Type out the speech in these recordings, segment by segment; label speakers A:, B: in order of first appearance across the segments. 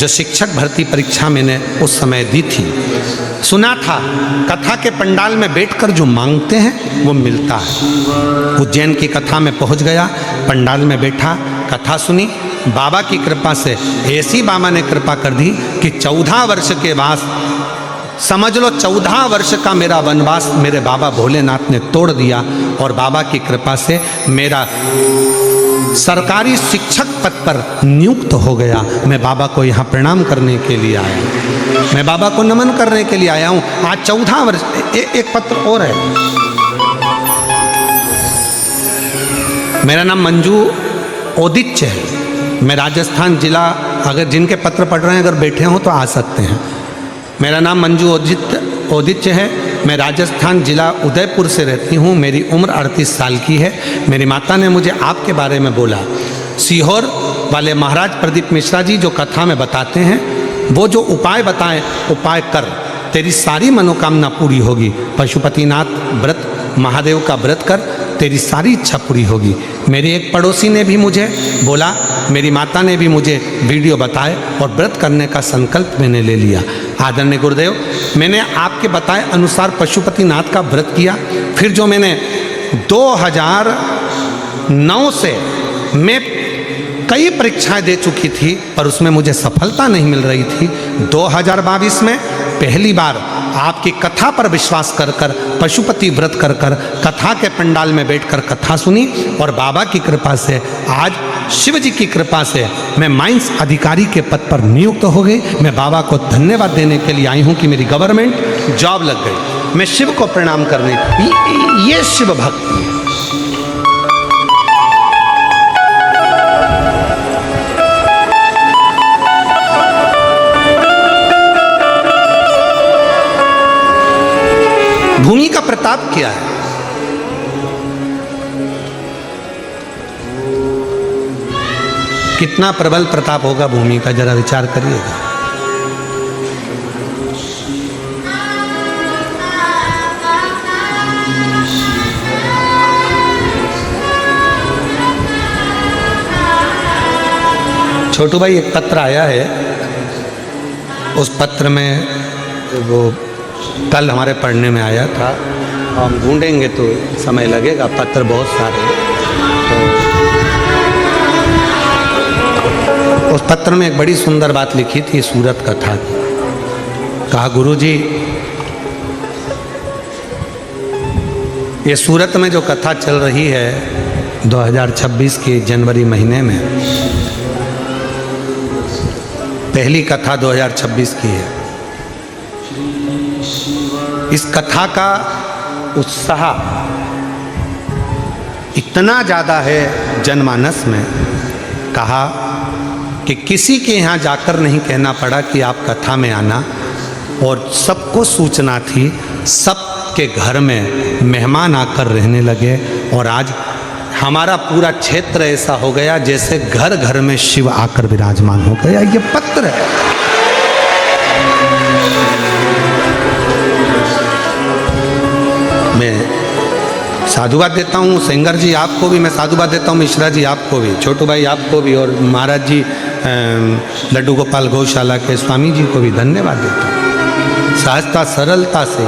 A: जो शिक्षक भर्ती परीक्षा मैंने उस समय दी थी, सुना था कथा के पंडाल में बैठकर जो मांगते हैं वो मिलता है। उज्जैन की कथा में पहुंच गया, पंडाल में बैठा, कथा सुनी। बाबा की कृपा से ऐसी बाबा ने कृपा कर दी कि 14 वर्ष के बाद, समझ लो 14 वर्ष का मेरा वनवास मेरे बाबा भोलेनाथ ने तोड़ दिया और बाबा की कृपा से मेरा सरकारी शिक्षक पद पर नियुक्त हो गया। मैं बाबा को यहाँ प्रणाम करने के लिए आया, मैं बाबा को नमन करने के लिए आया हूँ। आज 14 वर्ष। एक पत्र और है। मेरा नाम मंजू ओदिच्य है, मैं राजस्थान जिला, अगर जिनके पत्र पढ़ रहे हैं अगर बैठे हों तो आ सकते हैं। मेरा नाम मंजू ओदिच्य है, मैं राजस्थान जिला उदयपुर से रहती हूँ। मेरी उम्र 38 साल की है। मेरी माता ने मुझे आपके बारे में बोला। सीहोर वाले महाराज प्रदीप मिश्रा जी जो कथा में बताते हैं, वो जो उपाय बताएं, उपाय कर, तेरी सारी मनोकामना पूरी होगी। पशुपतिनाथ व्रत, महादेव का व्रत कर, तेरी सारी इच्छा पूरी होगी। मेरी एक पड़ोसी ने भी मुझे बोला, मेरी माता ने भी मुझे वीडियो बताए और व्रत करने का संकल्प मैंने ले लिया। आदरणीय गुरुदेव, मैंने आपके बताए अनुसार पशुपतिनाथ का व्रत किया। फिर जो मैंने 2009 से मैं कई परीक्षाएं दे चुकी थी पर उसमें मुझे सफलता नहीं मिल रही थी। 2022 में पहली बार आपकी कथा पर विश्वास कर कर, पशुपति व्रत कर कर, कथा के पंडाल में बैठकर कथा सुनी और बाबा की कृपा से आज शिव जी की कृपा से मैं माइंस अधिकारी के पद पर नियुक्त हो गई। मैं बाबा को धन्यवाद देने के लिए आई हूँ कि मेरी गवर्नमेंट जॉब लग गई। मैं शिव को प्रणाम करने, ये शिव भक्ति है। भूमि का प्रताप क्या है? कितना प्रबल प्रताप होगा भूमि का, जरा विचार करिएगा। छोटू भाई, एक पत्र आया है, उस पत्र में वो कल हमारे पढ़ने में आया था, हम ढूंढेंगे तो समय लगेगा, पत्र बहुत सारे हैं। तो उस पत्र में एक बड़ी सुंदर बात लिखी थी सूरत कथा की। कहा, गुरुजी, ये सूरत में जो कथा चल रही है 2026 के जनवरी महीने में, पहली कथा 2026 की है। इस कथा का उत्साह इतना ज़्यादा है जनमानस में, कहा कि किसी के यहाँ जाकर नहीं कहना पड़ा कि आप कथा में आना, और सबको सूचना थी, सबके घर में मेहमान आकर रहने लगे। और आज हमारा पूरा क्षेत्र ऐसा हो गया जैसे घर घर में शिव आकर विराजमान हो गया। ये पत्र है। मैं साधुवाद देता हूँ सेंगर जी आपको भी, मैं साधुवाद देता हूँ मिश्रा जी आपको भी, छोटू भाई आपको भी, और महाराज जी लड्डू गोपाल गौशाला के स्वामी जी को भी धन्यवाद देता हूँ। सहजता सरलता से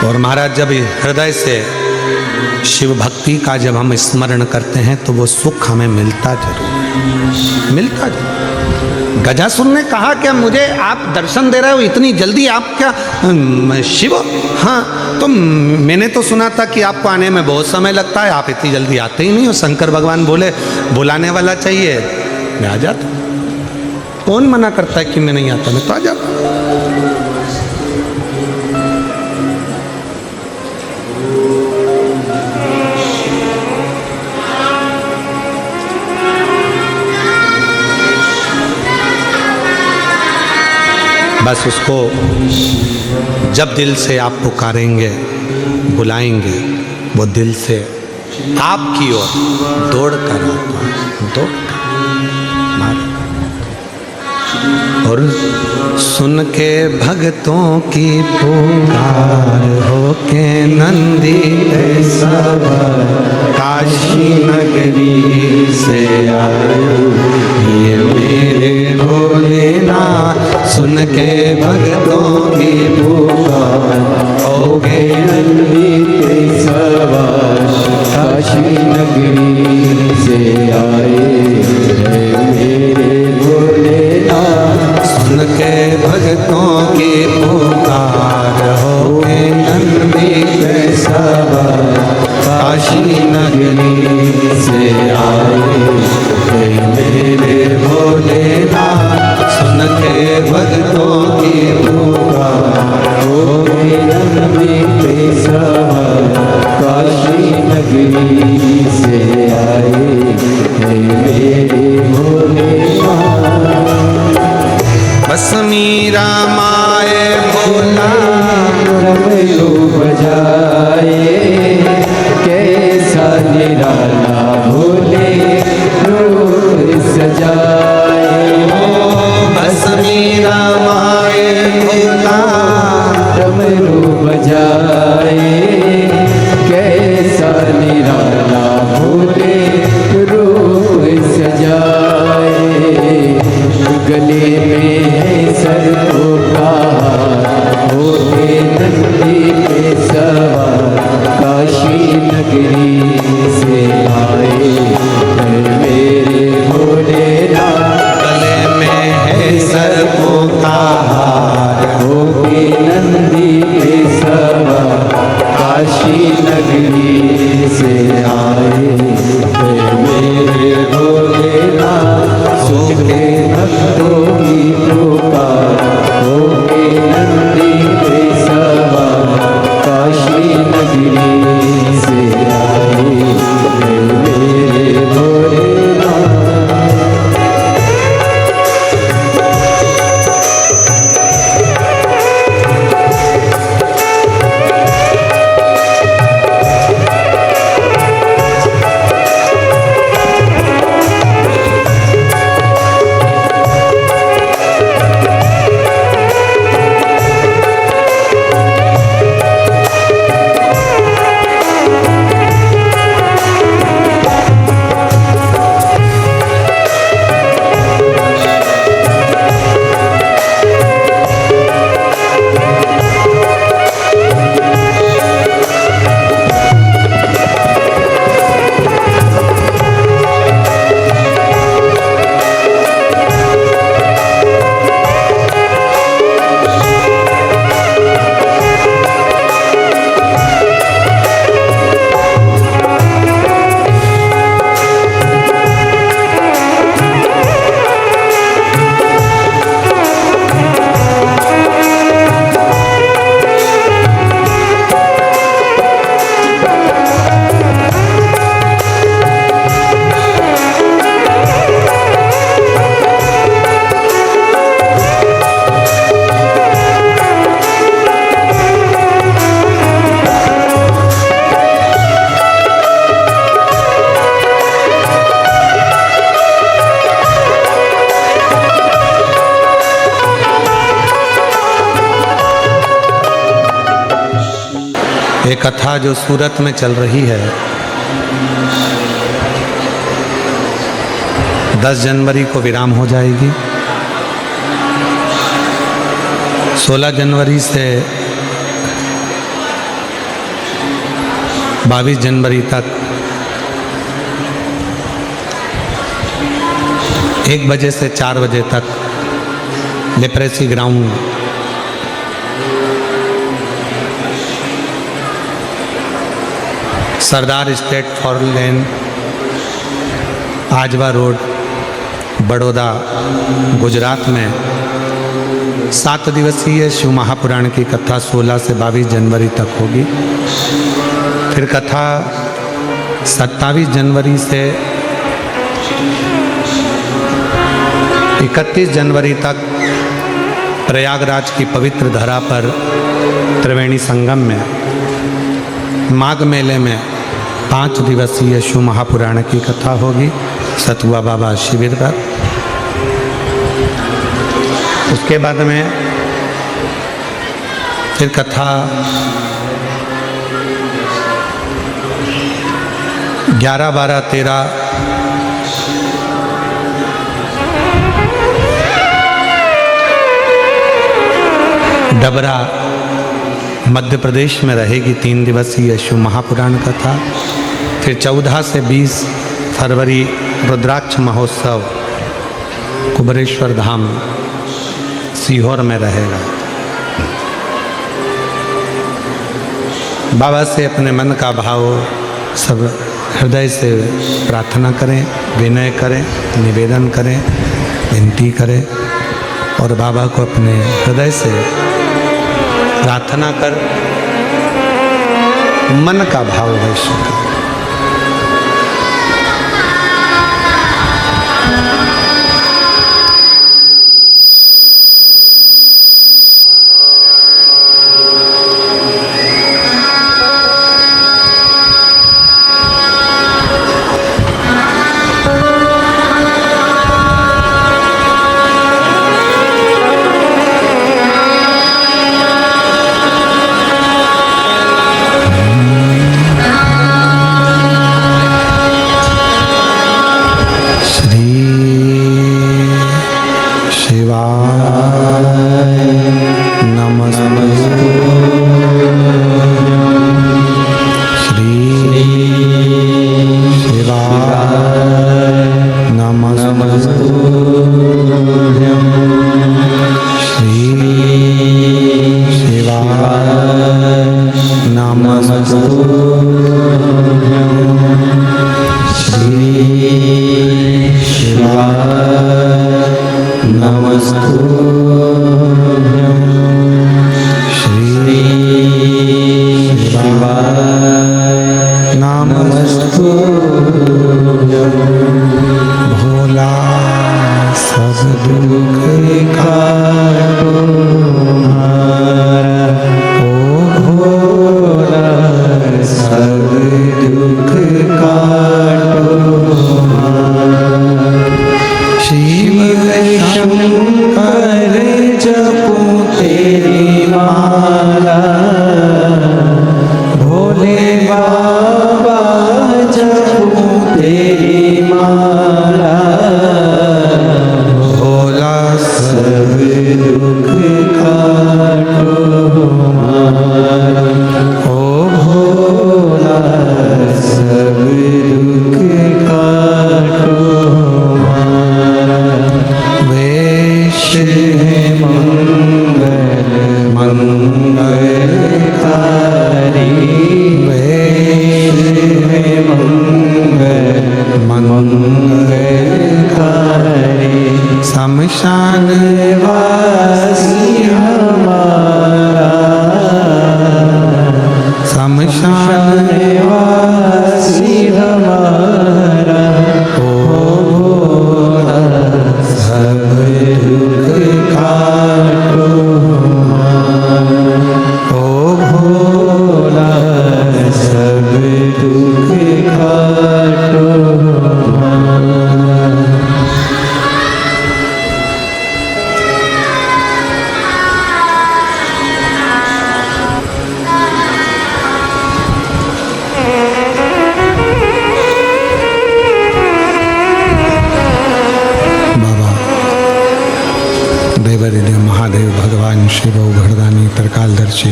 A: और महाराज जब हृदय से शिव भक्ति का जब हम स्मरण करते हैं तो वो सुख हमें मिलता जरूर, मिलता जरूर। गजासुर ने कहा कि मुझे आप दर्शन दे रहे हो इतनी जल्दी, आप क्या शिव? हाँ, तो मैंने तो सुना था कि आपको आने में बहुत समय लगता है, आप इतनी जल्दी आते ही नहीं हो। शंकर भगवान बोले, बुलाने वाला चाहिए, मैं आ जाता। कौन मना करता है कि मैं नहीं आता? मैं तो आ जाता। बस उसको जब दिल से आप पुकारेंगे, बुलाएंगे, वो दिल से आपकी ओर दौड़ कर आता, और सुन के भक्तों की पुकार हो
B: गए नंदी के सवार काशी नगरी से आए हैं मेरे भोलेनाथ।
A: सुन के भक्तों की पुकार हो गए नंदी के सवार
B: काशी नगरी से आए हैं मेरे भोलेनाथ।
A: सुन के भक्तों की पुकार
B: हो गए नंदी के सवार काशी नगरी से आए हैं मेरे भोलेनाथ।
A: बस मीरा माए भोला
B: डमरू बजाए कैसा निराला भोले रूप सजाए।
A: बस मीरा माए भोला
B: डमरू बजाए कैसा निराला भोले रूप सजाए। गले में है सर्पों का भोले नंदी पे सवार काशी नगरी से आए हैं मेरे भोलेनाथ।
A: गले में है सर्पों का हार
B: भोले नंदी पे सवार काशी नगरी से आए हैं मेरे भोलेनाथ। सुखे भक्तों की पुकार भोले नंदी पे सवार काशी नगरी से आए हैं मेरे भोलेनाथ।
A: ये कथा जो सूरत में चल रही है 10 जनवरी को विराम हो जाएगी। 16 जनवरी से 22 जनवरी तक 1 बजे से 4 बजे तक leprosy ground Sardar state for lane Ajwa road Baroda Gujarat में 7 दिवसीय शिव महापुराण की कथा 16 से 22 जनवरी तक होगी। फिर कथा 27 जनवरी से 31 जनवरी तक प्रयागराज की पवित्र धरा पर त्रिवेणी संगम में माघ मेले में 5 दिवसीय शिव महापुराण की कथा होगी सतुआ बाबा शिविर पर। उसके बाद में फिर कथा 11, 12, 13 डबरा मध्य प्रदेश में रहेगी 3 दिवसीय शिव महापुराण कथा। फिर 14 से 20 फरवरी रुद्राक्ष महोत्सव कुबरेश्वर धाम सीहोर में रहेगा। बाबा से अपने मन का भाव सब हृदय से प्रार्थना करें, विनय करें, निवेदन करें, विनती करें और बाबा को अपने हृदय से प्रार्थना कर मन का भाव वैश्य करें।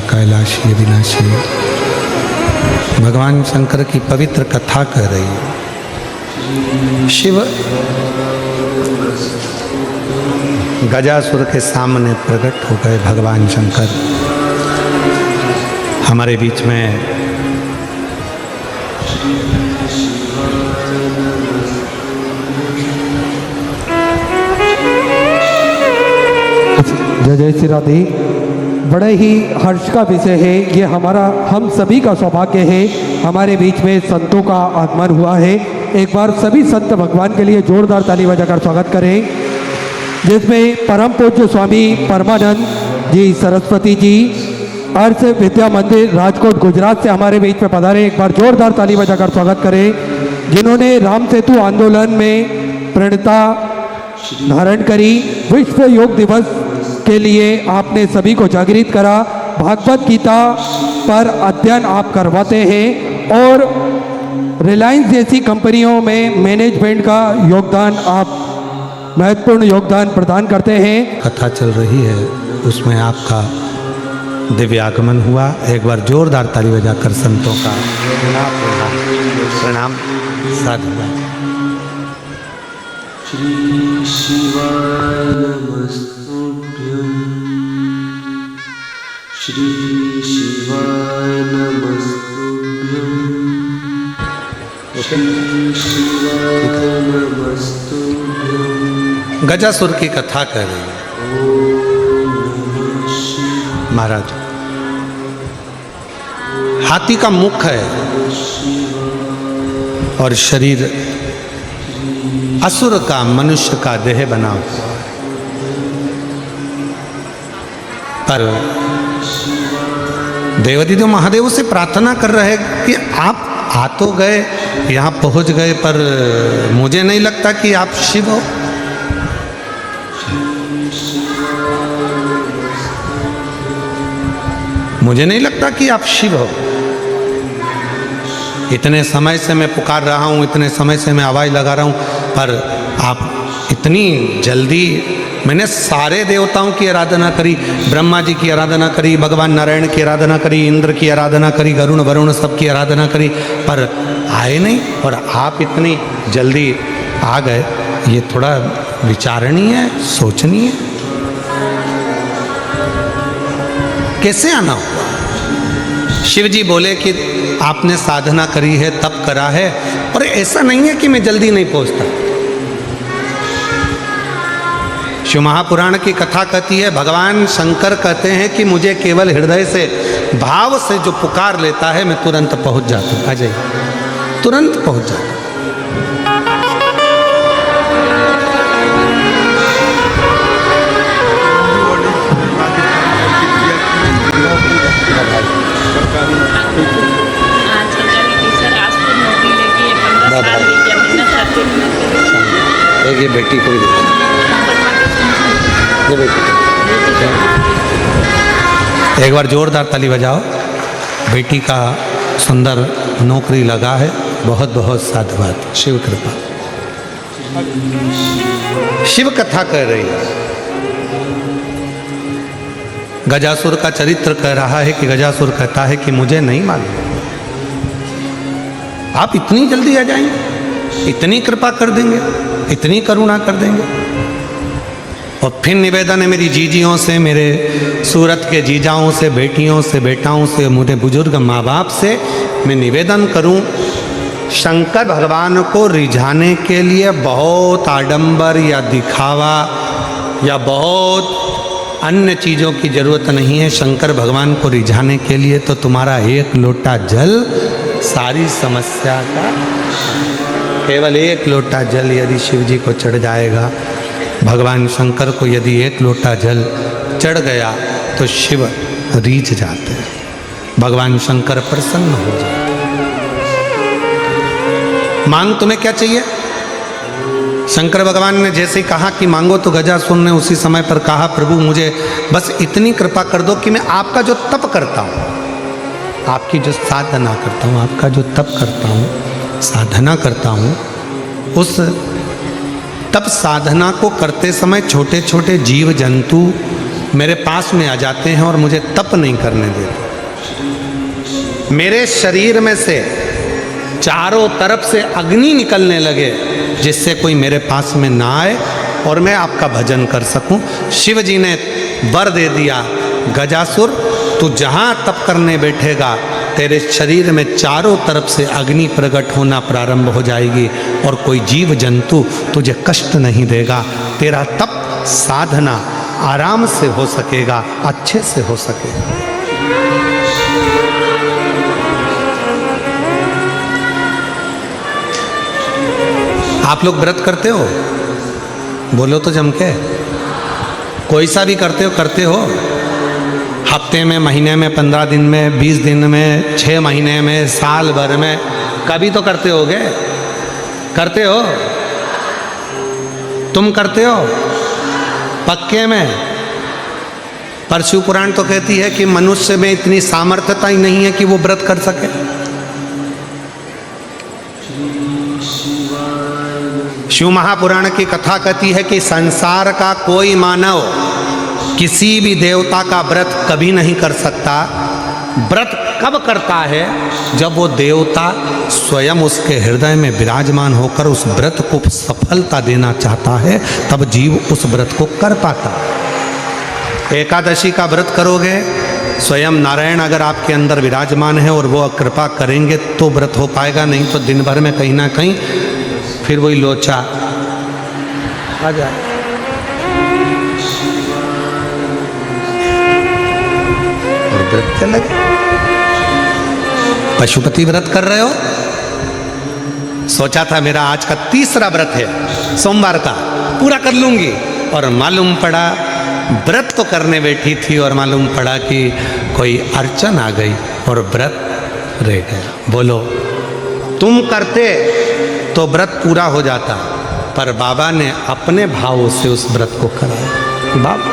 C: कैलाशी अविनाशी भगवान शंकर की पवित्र कथा कह रही है। शिव गजासुर के सामने प्रकट हो गए। भगवान शंकर हमारे बीच में
D: जय जय श्री राधे। बड़े ही हर्ष का विषय है ये, हमारा हम सभी का सौभाग्य है हमारे बीच में संतों का आगमन हुआ है। एक बार सभी संत भगवान के लिए जोरदार ताली बजाकर स्वागत करें, जिसमें परम पूज्य स्वामी परमानंद जी सरस्वती जी अर्थ विद्या मंदिर राजकोट गुजरात से हमारे बीच में पधारे। एक बार जोरदार ताली बजाकर स्वागत करें, जिन्होंने राम सेतु आंदोलन में प्रणता धारण करी। विश्व योग दिवस के लिए आपने सभी को जागृत करा। भागवत गीता पर अध्ययन आप करवाते हैं और रिलायंस जैसी कंपनियों में मैनेजमेंट का योगदान आप महत्वपूर्ण योगदान प्रदान करते हैं।
C: कथा चल रही है उसमें आपका
A: दिव्यागमन हुआ। एक बार जोरदार ताली बजाकर संतों का प्रणाम साधुवाद।
E: श्री शिवाय नमस्तुभ्यं, श्री शिवाय नमस्तुभ्यं, श्री शिवाय नमस्तुभ्यं।
A: गजासुर की कथा कर रही है महाराज। हाथी का मुख है और शरीर असुर का, मनुष्य का देह बना हुआ, पर देवदिदेव महादेव से प्रार्थना कर रहे कि आप आ तो गए, यहाँ पहुँच गए, पर मुझे नहीं लगता कि आप शिव हो। मुझे नहीं लगता कि आप शिव हो। इतने समय से मैं पुकार रहा हूँ, इतने समय से मैं आवाज़ लगा रहा हूँ, पर आप इतनी जल्दी। मैंने सारे देवताओं की आराधना करी, ब्रह्मा जी की आराधना करी, भगवान नारायण की आराधना करी, इंद्र की आराधना करी, गरुण वरुण सबकी आराधना करी, पर आए नहीं, और आप इतनी जल्दी आ गए। ये थोड़ा विचारणीय है, सोचनीय है। कैसे आना हुआ? शिव जी बोले कि आपने साधना करी है, तप करा है, और ऐसा नहीं है कि मैं जल्दी नहीं पहुंचता। शिव महापुराण की कथा कहती है, भगवान शंकर कहते हैं कि मुझे केवल हृदय से, भाव से जो पुकार लेता है, मैं तुरंत पहुंच जाता हूं। आ जाइए, तुरंत पहुंच जाता हूं।
C: ये बेटी को भी ये बेटी
A: एक बार जोरदार ताली बजाओ। बेटी का सुंदर नौकरी लगा है। बहुत बहुत साधुवाद, शिव कृपा। शिव कथा कह रही है। गजासुर का चरित्र कह रहा है कि गजासुर कहता है कि मुझे नहीं मालूम, आप इतनी जल्दी आ जाएंगे, इतनी कृपा कर देंगे, इतनी करुणा कर देंगे। और फिर निवेदन है मेरी जीजियों से, मेरे सूरत के जीजाओं से, बेटियों से, बेटाओं से, मेरे बुजुर्ग माँ बाप से मैं निवेदन करूं, शंकर भगवान को रिझाने के लिए बहुत आडंबर या दिखावा या बहुत अन्य चीज़ों की ज़रूरत नहीं है। शंकर भगवान को रिझाने के लिए तो तुम्हारा एक लोटा जल सारी समस्या का, केवल एक लोटा जल यदि शिव जी को चढ़ जाएगा, भगवान शंकर को यदि एक लोटा जल चढ़ गया तो शिव रीझ जाते हैं, भगवान शंकर प्रसन्न हो जाते हैं। मांग तुम्हें क्या चाहिए? शंकर भगवान ने जैसे कहा कि मांगो, तो गजासुर ने उसी समय पर कहा, प्रभु मुझे बस इतनी कृपा कर दो कि मैं आपका जो तप करता हूँ, आपकी जो साधना करता हूँ, आपका जो तप करता हूँ, साधना करता हूँ, उस तप साधना को करते समय छोटे छोटे जीव जंतु मेरे पास में आ जाते हैं और मुझे तप नहीं करने देते। मेरे शरीर में से चारों तरफ से अग्नि निकलने लगे, जिससे कोई मेरे पास में ना आए और मैं आपका भजन कर सकूं। शिव जी ने वर दे दिया, गजासुर तू जहाँ तप करने बैठेगा, तेरे शरीर में चारों तरफ से अग्नि प्रकट होना प्रारंभ हो जाएगी और कोई जीव जंतु तुझे कष्ट नहीं देगा। तेरा तप साधना आराम से हो सकेगा, अच्छे से हो सकेगा। आप लोग व्रत करते हो? बोलो तो जम के। कोई सा भी करते हो? हफ्ते में, महीने में, 15 दिन में, 20 दिन में, 6 महीने में, साल भर में, कभी तो करते होगे। करते हो? तुम करते हो? पक्के में? पर शिव पुराण तो कहती है कि मनुष्य में इतनी सामर्थ्यता ही नहीं है कि वो व्रत कर सके। शिव महापुराण की कथा कहती है कि संसार का कोई मानव किसी भी देवता का व्रत कभी नहीं कर सकता। व्रत कब करता है? जब वो देवता स्वयं उसके हृदय में विराजमान होकर उस व्रत को सफलता देना चाहता है, तब जीव उस व्रत को कर पाता। एकादशी का व्रत करोगे, स्वयं नारायण अगर आपके अंदर विराजमान है और वो कृपा करेंगे तो व्रत हो पाएगा, नहीं तो दिन भर में कहीं ना कहीं फिर वही लोचा आ जाए। और व्रत क्या लगे? पशुपति व्रत कर रहे हो, सोचा था मेरा आज का तीसरा व्रत है, सोमवार का पूरा कर लूंगी, और मालूम पड़ा व्रत तो करने बैठी थी और मालूम पड़ा कि कोई अड़चन आ गई और व्रत रह गया। बोलो, तुम करते तो व्रत पूरा हो जाता, पर बाबा ने अपने भावों से उस व्रत को कराया। बाबा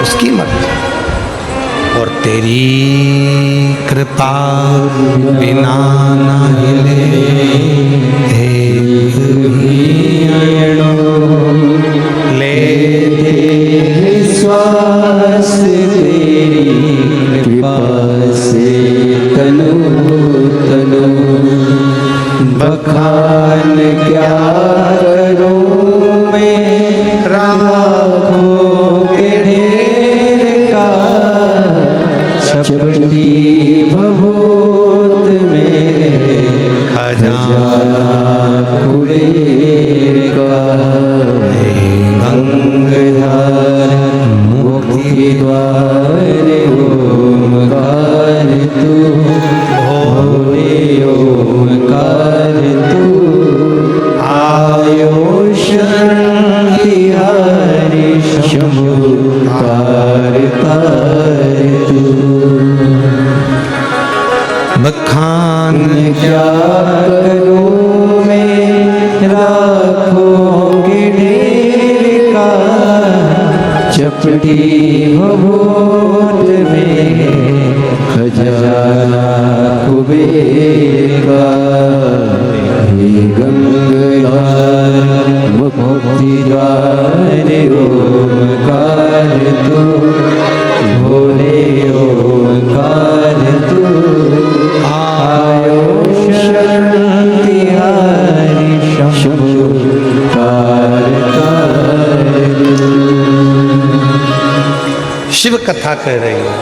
A: उसकी मर्जी, और तेरी कृपा बिना न हिले एक भी ले
B: श्वास तेरी कृपा से तनु तनु बखान क्या करूं मैं राखों के ढेर का, चपटी भभूत में खजाना कुबेर का, गंगाधर मुक्ति द्वार ओमकार तू, भोले ओमकार तू, आयो शरण तिहारी शंभु तार तार तू।
A: बखान
B: क्या करूं मैं राखों के ढेर का, चपटी भभूत में खजाना कुबेर का, गंगाधर मुक्ति द्वार ओमकार तू, भोले ओमकार तू, आयो शरण तिहारी शंभु तार तार।
A: शिव कथा कह रही हूँ।